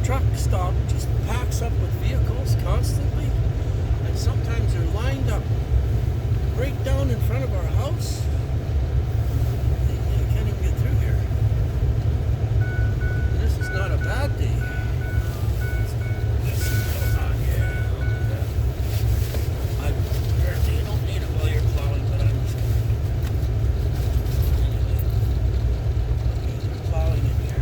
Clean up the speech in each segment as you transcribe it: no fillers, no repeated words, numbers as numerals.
truck stop just packs up with vehicles constantly, and sometimes they're lined up right down in front of our house. You can't even get through here. And this is not a bad day. Let's see what goes on. Yeah, I'll do that. You don't need it while you're plowing, but I'm just anyway, plowing in here.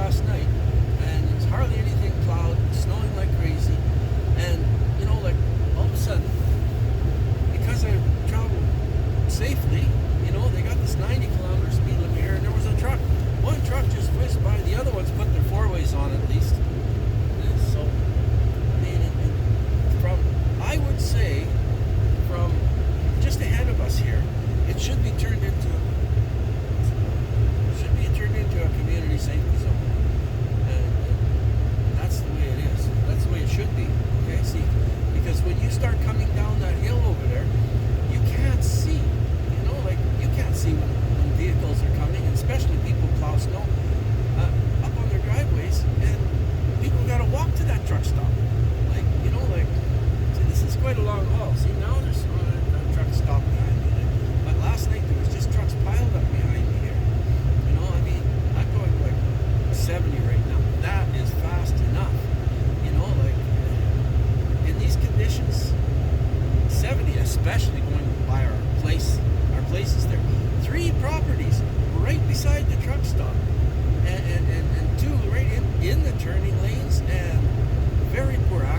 last night, and there's hardly anything plowed.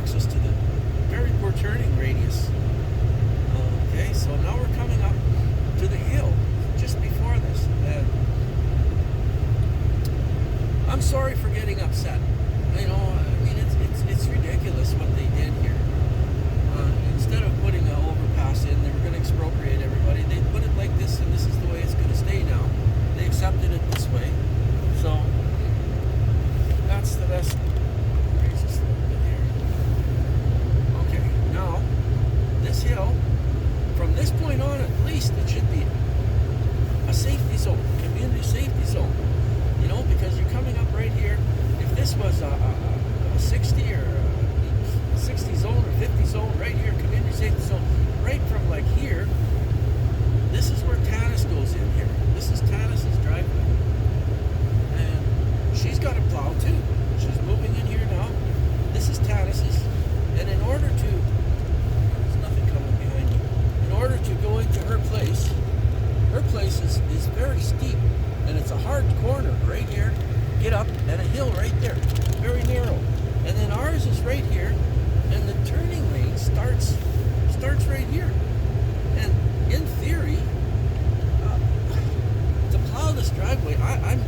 access to the very poor turning radius. Okay, so now we're coming up to the hill just before this, and I'm sorry for getting upset. You know, I mean, it's ridiculous what they did here. Instead of putting an overpass in, they were going to expropriate everybody. They put it like this, and this is the way it's going to stay now. They accepted it this way. So that's the best. Raise this a little bit here. Okay, now this hill, from this point on at least, it should be a safety zone, community safety zone. You know, because you're coming up right here. If this was a 60 or a 60 zone or 50 zone right here, community safety zone, right from like here, this is where Tanis goes in here. This is Tanis's driveway. And she's got a plow too. She's moving in here now. This is Tanis's. And in order to, there's nothing coming behind me. In order to go into her place is very steep. And it's a hard corner right here. Get up, and a hill right there. Very narrow. And then ours is right here. And the turning lane starts right here. And in theory, to plow this driveway, I'm